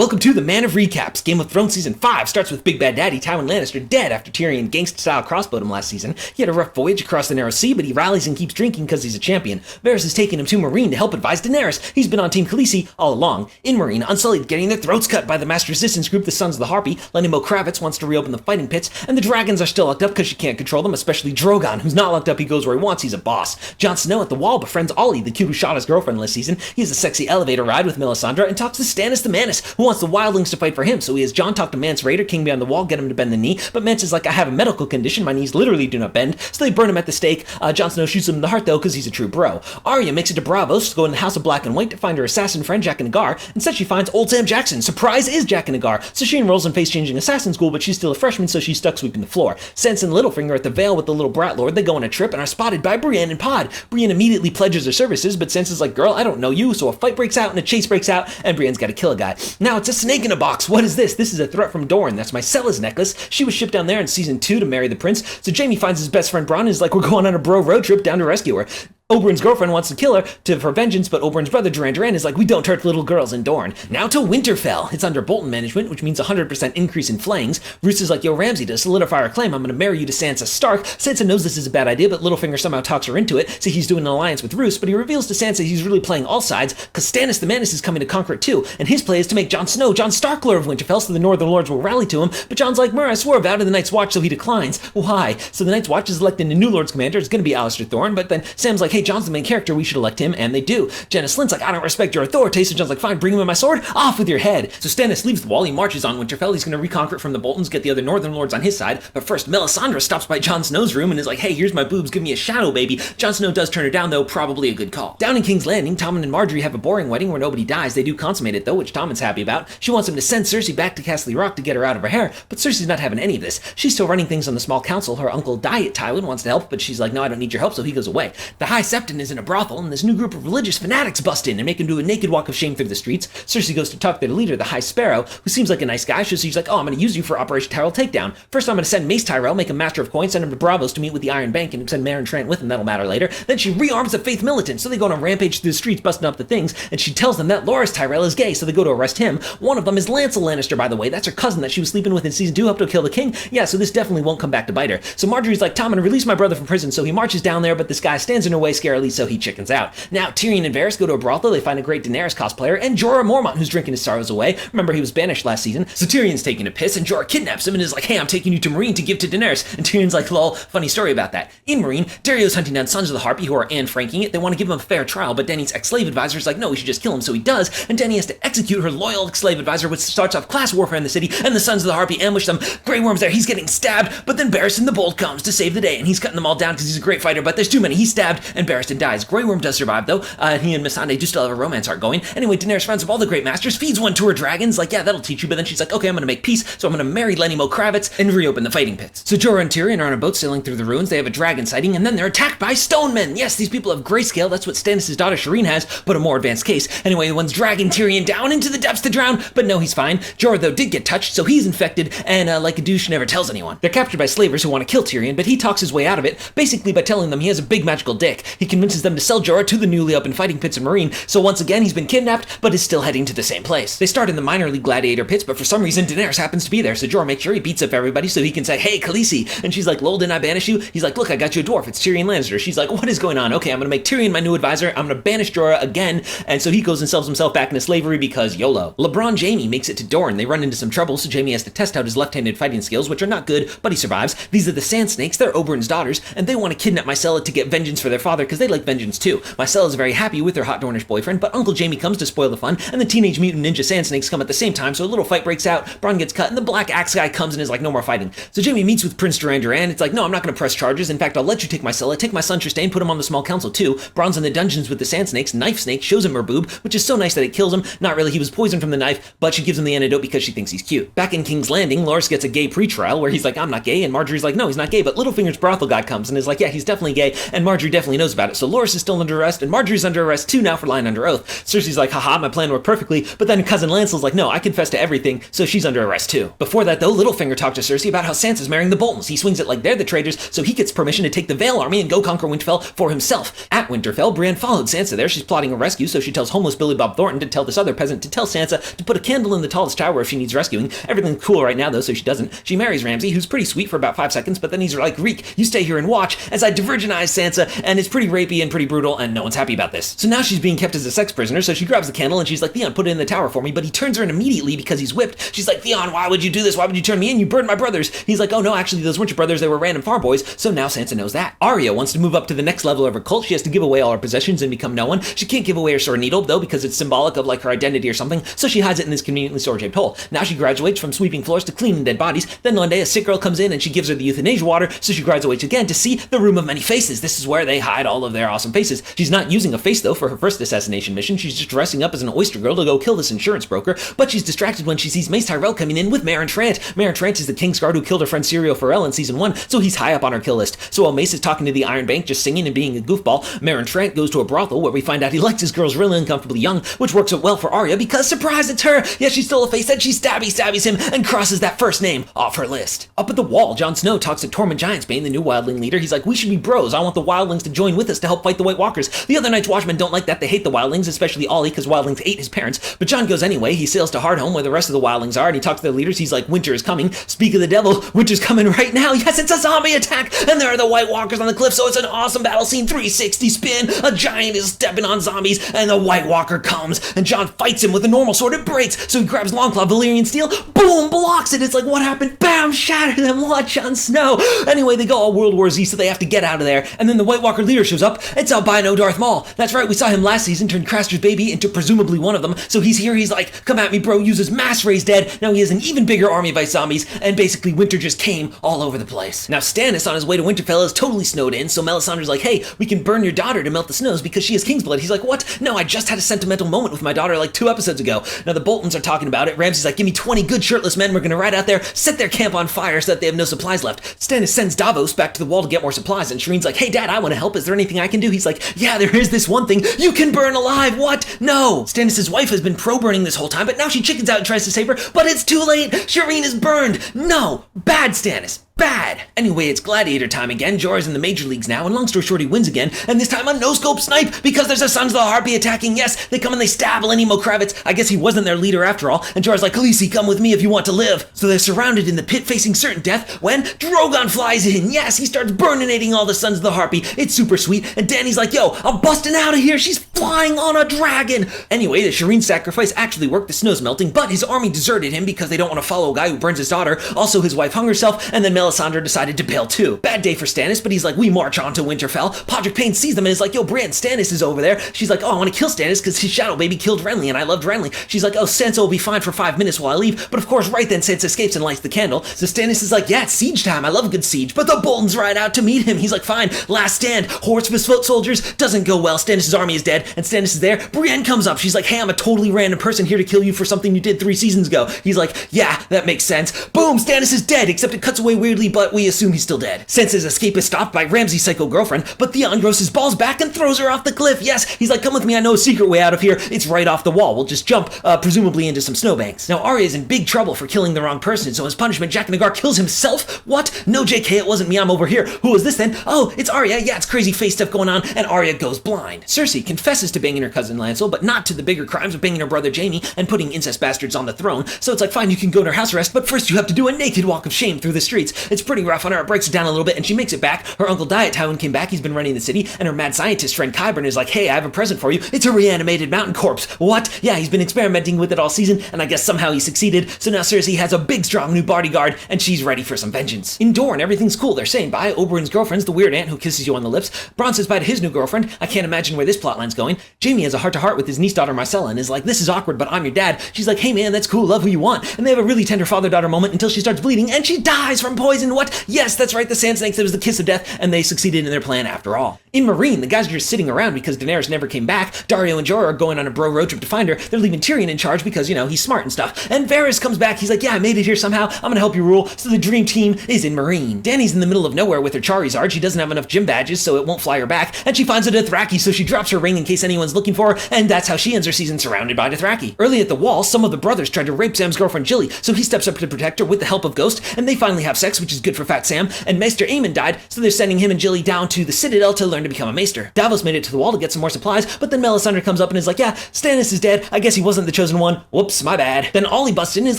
Welcome to the Man of Recaps. Game of Thrones Season 5 starts with Big Bad Daddy Tywin Lannister dead after Tyrion gangsta-style crossbowed him last season. He had a rough voyage across the Narrow Sea, but he rallies and keeps drinking because he's a champion. Varys has taken him to Meereen to help advise Daenerys. He's been on Team Khaleesi all along. In Meereen, Unsullied getting their throats cut by the Master Resistance group, the Sons of the Harpy. Lenimo Kravitz wants to reopen the fighting pits, and the dragons are still locked up because she can't control them, especially Drogon, who's not locked up. He goes where he wants. He's a boss. Jon Snow at the Wall befriends Ollie, the cute who shot his girlfriend last season. He has a sexy elevator ride with Melisandre and talks to Stannis the Manus, who wants the wildlings to fight for him. So he has Jon talk to Mance Rayder, King Beyond the Wall, get him to bend the knee, but Mance is like, I have a medical condition, my knees literally do not bend, so they burn him at the stake. Jon Snow shoots him in the heart though, because he's a true bro. Arya makes it to Braavos to go in the House of Black and White to find her assassin friend Jack and Agar. Instead she finds old Sam Jackson. Surprise is Jack and Agar, so she enrolls in face-changing assassin school, but she's still a freshman, so she's stuck sweeping the floor. Sansa and Littlefinger at the Vale with the little brat lord. They go on a trip and are spotted by Brienne and Pod. Brienne immediately pledges her services, but Sansa's like, girl, I don't know you, so a fight breaks out and a chase breaks out, and Brienne's gotta kill a guy. Now it's a snake in a box. What is this? This is a threat from Dorne. That's Mycella's necklace. She was shipped down there in season 2 to marry the prince, so Jaime finds his best friend Bronn and is like, we're going on a bro road trip down to rescue her. Oberyn's girlfriend wants to kill her for vengeance, but Oberyn's brother Duran Duran is like, we don't hurt little girls in Dorne. Now to Winterfell. It's under Bolton management, which means 100% increase in flayings. Roose is like, yo, Ramsay, to solidify our claim, I'm going to marry you to Sansa Stark. Sansa knows this is a bad idea, but Littlefinger somehow talks her into it, so he's doing an alliance with Roose, but he reveals to Sansa he's really playing all sides, because Stannis the Manus is coming to conquer it too, and his play is to make Jon Snow Jon Stark Lord of Winterfell, so the Northern Lords will rally to him, but Jon's like, I swore a vow to the Night's Watch, so he declines. Why? So the Night's Watch is electing a new Lord's Commander. It's going to be Alistair Thorne, but then Sam's like, hey, Jon's the main character, we should elect him, and they do. Janis Slynt's like, I don't respect your authority, so Jon's like, fine, bring him in my sword, off with your head. So Stannis leaves the wall, he marches on Winterfell, he's going to reconquer it from the Boltons, get the other Northern Lords on his side, but first Melisandre stops by Jon Snow's room and is like, hey, here's my boobs, give me a shadow, baby. Jon Snow does turn her down, though, probably a good call. Down in King's Landing, Tommen and Marjorie have a boring wedding where nobody dies. They do consummate it, though, which Tommen's happy about. She wants him to send Cersei back to Castle Rock to get her out of her hair, but Cersei's not having any of this. She's still running things on the small council. Her uncle Diet Tywin wants to help, but she's like, no, I don't need your help, so he goes away. The High Septon is in a brothel, and this new group of religious fanatics bust in and make him do a naked walk of shame through the streets. Cersei goes to talk to their leader, the High Sparrow, who seems like a nice guy, so she's like, oh, I'm going to use you for Operation Tyrell Takedown. First, I'm going to send Mace Tyrell, make him Master of Coin, send him to Braavos to meet with the Iron Bank, and send Meryn Trant with him. That'll matter later. Then she rearms the Faith Militant, so they go on a rampage through the streets, busting up the things, and she tells them that Loras Tyrell is gay, so they go to arrest him. One of them is Lancel Lannister, by the way. That's her cousin that she was sleeping with in season 2, up to kill the king. Yeah, so this definitely won't come back to bite her. So Marjorie's like, Tommen, release my brother from prison, so he marches down there, but this guy stands in her way scarily, so he chickens out. Now Tyrion and Varys go to a brothel. They find a great Daenerys cosplayer, and Jorah Mormont, who's drinking his sorrows away. Remember, he was banished last season, so Tyrion's taking a piss, and Jorah kidnaps him and is like, hey, I'm taking you to Meereen to give to Daenerys. And Tyrion's like, lol, funny story about that. In Meereen, Dario's hunting down Sons of the Harpy who are Anne-Franking it. They want to give him a fair trial, but Dany's ex-slave advisor is like, no, we should just kill him, so he does, and Dany has to execute her loyal ex-slave advisor, which starts off class warfare in the city, and the Sons of the Harpy ambush them. Grey Worm's there, he's getting stabbed, but then Barristan the Bold comes to save the day, and he's cutting them all down because he's a great fighter, but there's too many. He's stabbed, and Barristan dies. Grey Worm does survive, though. He and Missandei do still have a romance arc going. Anyway, Daenerys friends of all the great masters, feeds one to her dragons, like, yeah, that'll teach you, but then she's like, okay, I'm gonna make peace, so I'm gonna marry Lenimo Kravitz and reopen the fighting pits. So Jorah and Tyrion are on a boat sailing through the ruins. They have a dragon sighting, and then they're attacked by stone men. Yes, these people have grayscale. That's what Stannis' daughter Shireen has, but a more advanced case. Anyway, the one's dragging Tyrion down into the depths to drown, but no, he's fine. Jorah, though, did get touched, so he's infected, and like a douche never tells anyone. They're captured by slavers who want to kill Tyrion, but he talks his way out of it, basically by telling them he has a big magical dick. He convinces them to sell Jorah to the newly opened fighting pits of Meereen, so once again, he's been kidnapped, but is still heading to the same place. They start in the minor league gladiator pits, but for some reason, Daenerys happens to be there, so Jorah makes sure he beats up everybody so he can say, hey, Khaleesi, and she's like, lol, didn't I banish you? He's like, look, I got you a dwarf, it's Tyrion Lannister. She's like, what is going on? Okay, I'm gonna make Tyrion my new advisor, I'm gonna banish Jorah again, and so he goes and sells himself back into slavery because YOLO. LeBron Jaime makes it to Dorne. They run into some trouble, so Jaime has to test out his left-handed fighting skills, which are not good, but he survives. These are the Sand Snakes, they're Oberyn's daughters, and they want to kidnap Myrcella to get vengeance for their father, because they like vengeance too. Myrcella's very happy with her hot Dornish boyfriend, but Uncle Jaime comes to spoil the fun, and the Teenage Mutant Ninja Sand Snakes come at the same time, so a little fight breaks out, Bronn gets cut, and the Black Axe guy comes and is like, no more fighting. So Jaime meets with Prince Duran Duran. It's like, no, I'm not going to press charges. In fact, I'll let you take Myrcella, take my son Trystane, put him on the small council too. Bronn's in the dungeons with the Sand Snakes. Knife Snake shows him her boob, which is so nice that it kills him. Not really, he was poisoned from the knife, but she gives him the antidote because she thinks he's cute. Back in King's Landing, Loras gets a gay pretrial where he's like, I'm not gay, and Marjorie's like, no, he's not gay, but Littlefinger's brothel guy comes and is like, yeah, he's definitely gay, and Marjorie definitely knows knows about it, so Loras is still under arrest, and Marjorie's under arrest too now for lying under oath. Cersei's like, haha, my plan worked perfectly, but then cousin Lancel's like, no, I confess to everything, so she's under arrest too. Before that though, Littlefinger talked to Cersei about how Sansa's marrying the Boltons. He swings it like they're the traitors, so he gets permission to take the Vale army and go conquer Winterfell for himself. At Winterfell, Brienne followed Sansa there. She's plotting a rescue, so she tells homeless Billy Bob Thornton to tell this other peasant to tell Sansa to put a candle in the tallest tower if she needs rescuing. Everything's cool right now though, so she doesn't. She marries Ramsay, who's pretty sweet for about 5 seconds, but then he's like, Reek, you stay here and watch as I divergenize Sansa, and it's pretty rapey and pretty brutal, and no one's happy about this. So now she's being kept as a sex prisoner, so she grabs the candle and she's like, Theon, put it in the tower for me, but he turns her in immediately because he's whipped. She's like, Theon, why would you do this? Why would you turn me in? You burned my brothers. He's like, oh no, actually those weren't your brothers, they were random farm boys. So now Sansa knows that. Arya wants to move up to the next level of her cult. She has to give away all her possessions and become no one. She can't give away her sword needle though because it's symbolic of like her identity or something, so she hides it in this conveniently sword-shaped hole. Now she graduates from sweeping floors to cleaning dead bodies. Then one day a sick girl comes in and she gives her the euthanasia water, so she graduates again to see the Room of Many Faces. This is where they hide all of their awesome faces. She's not using a face though for her first assassination mission. She's just dressing up as an oyster girl to go kill this insurance broker, but she's distracted when she sees Mace Tyrell coming in with Meryn Trant. Meryn Trant is the Kingsguard who killed her friend Syrio Forel in season 1, so he's high up on her kill list. So while Mace is talking to the Iron Bank, just singing and being a goofball, Meryn Trant goes to a brothel where we find out he likes his girls really uncomfortably young, which works out well for Arya because, surprise, it's her! Yeah, she stole a face and she stabbies him and crosses that first name off her list. Up at the wall, Jon Snow talks to Tormund Giantsbane, the new wildling leader. He's like, we should be bros. I want the wildlings to join with us to help fight the White Walkers. The other Night's Watchmen don't like that. They hate the wildlings, especially Ollie, because wildlings ate his parents. But Jon goes anyway. He sails to Hardhome where the rest of the wildlings are, and he talks to their leaders. He's like, winter is coming. Speak of the devil, winter's coming right now. Yes, it's a zombie attack, and there are the White Walkers on the cliff, so it's an awesome battle scene. 360 spin, a giant is stepping on zombies, and the White Walker comes, and Jon fights him with a normal sword. It breaks, so he grabs Longclaw Valyrian steel, boom, blocks it. It's like, what happened? Bam, shatter them. What, Jon Snow? Anyway, they go all World War Z, so they have to get out of there, and then the White Walker leader shows up. It's albino Darth Maul. That's right, we saw him last season turn Craster's baby into presumably one of them, so he's here. He's like, come at me, bro, uses mass raise dead. Now he has an even bigger army of ice zombies, and basically winter just came all over the place. Now Stannis on his way to Winterfell is totally snowed in, so Melisandre's like, hey, we can burn your daughter to melt the snows because she has king's blood. He's like, what? No, I just had a sentimental moment with my daughter like 2 episodes ago. Now the Boltons are talking about it. Ramsay's like, give me 20 good shirtless men. We're gonna ride out there, set their camp on fire so that they have no supplies left. Stannis sends Davos back to the wall to get more supplies, and Shireen's like, hey dad, I want to help. Is there anything I can do? He's like, yeah, there is this one thing. You can burn alive. What? No. Stannis' wife has been pro-burning this whole time, but now she chickens out and tries to save her, but it's too late. Shireen is burned. No. Bad Stannis. Bad. Anyway, it's gladiator time again. Jorah's in the major leagues now, and long story short, he wins again, and this time a no-scope snipe because there's a Sons of the Harpy attacking. Yes, they come and they stab Lenny Mokravitz. I guess he wasn't their leader after all, and Jorah's like, Khaleesi, come with me if you want to live. So they're surrounded in the pit facing certain death when Drogon flies in. Yes, he starts burninating all the Sons of the Harpy. It's super sweet, and Dany's like, yo, I'm busting out of here. She's flying on a dragon. Anyway, the Shireen sacrifice actually worked. The snow's melting, but his army deserted him because they don't want to follow a guy who burns his daughter. Also, his wife hung herself, and then Melisandre decided to bail too. Bad day for Stannis, but he's like, we march on to Winterfell. Podrick Payne sees them and is like, yo, Brienne, Stannis is over there. She's like, oh, I want to kill Stannis because his shadow baby killed Renly, and I loved Renly. She's like, oh, Sansa will be fine for 5 minutes while I leave. But of course, right then, Sansa escapes and lights the candle. So Stannis is like, yeah, it's siege time. I love a good siege. But the Boltons ride out to meet him. He's like, fine, last stand. Hordes of his foot soldiers. Doesn't go well. Stannis' army is dead, and Stannis is there. Brienne comes up. She's like, hey, I'm a totally random person here to kill you for something you did 3 seasons ago. He's like, yeah, that makes sense. Boom, Stannis is dead, except it cuts away weirdly, but we assume he's still dead. Sansa's escape is stopped by Ramsay's psycho girlfriend, but Theon grows his balls back and throws her off the cliff. Yes, he's like, come with me, I know a secret way out of here. It's right off the wall. We'll just jump, presumably into some snowbanks. Now, Arya's in big trouble for killing the wrong person, so as punishment, Jack Nagar kills himself? What? No, JK, it wasn't me, I'm over here. Who is this then? Oh, it's Arya. Yeah, it's crazy face stuff going on, and Arya goes blind. Cersei confesses to banging her cousin Lancel, but not to the bigger crimes of banging her brother Jaime and putting incest bastards on the throne, so it's like, fine, you can go to her house arrest, but first you have to do a naked walk of shame through the streets. It's pretty rough on her. It breaks her down a little bit, and she makes it back. Her uncle Diet Tywin came back. He's been running the city, and her mad scientist friend Qyburn is like, hey, I have a present for you. It's a reanimated mountain corpse. What? Yeah, he's been experimenting with it all season, and I guess somehow he succeeded, so now Cersei has a big, strong new bodyguard, and she's ready for some vengeance. In Dorne, everything's cool. They're saying bye. Oberyn's girlfriend's the weird aunt who kisses you on the lips. Bronn says bye to his new girlfriend. I can't imagine where this plotline's going. Jaime has a heart-to-heart with his niece daughter Marcella, and is like, this is awkward, but I'm your dad. She's like, hey man, that's cool, love who you want. And they have a really tender father-daughter moment until she starts bleeding, and she dies from poison. poisoned. What? Yes, that's right, the Sand Snakes. It was the kiss of death, and they succeeded in their plan after all. In Meereen, the guys are just sitting around because Daenerys never came back. Dario and Jorah are going on a bro road trip to find her. They're leaving Tyrion in charge because, he's smart and stuff. And Varys comes back. He's like, yeah, I made it here somehow. I'm gonna help you rule. So the dream team is in Meereen. Dany's in the middle of nowhere with her Charizard. She doesn't have enough gym badges, so it won't fly her back. And she finds a Dothraki, so she drops her ring in case anyone's looking for her. And that's how she ends her season surrounded by Dothraki. Early at the Wall, some of the brothers tried to rape Sam's girlfriend Jilly, so he steps up to protect her with the help of Ghost, and they finally have sex, which is good for Fat Sam. And Maester Aemon died, so they're sending him and Jilly down to the Citadel to learn to become a Maester. Davos made it to the Wall to get some more supplies, but then Melisandre comes up and is like, yeah, Stannis is dead. I guess he wasn't the chosen one. Whoops, my bad. Then Ollie busts in and is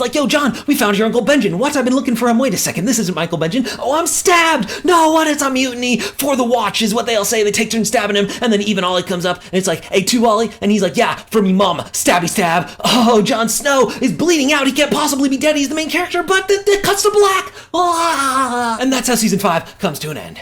like, yo, Jon, we found your Uncle Benjen. What? I've been looking for him. Wait a second, this isn't Michael Benjen. Oh, I'm stabbed. No, what? It's a mutiny for the Watch is what they'll say. They take turns stabbing him, and then even Ollie comes up and it's like, hey, to Ollie? And he's like, yeah, for me, mom. Stabby stab. Oh, Jon Snow is bleeding out. He can't possibly be dead. He's the main character, but it cuts to black. Ah! And that's how season 5 comes to an end.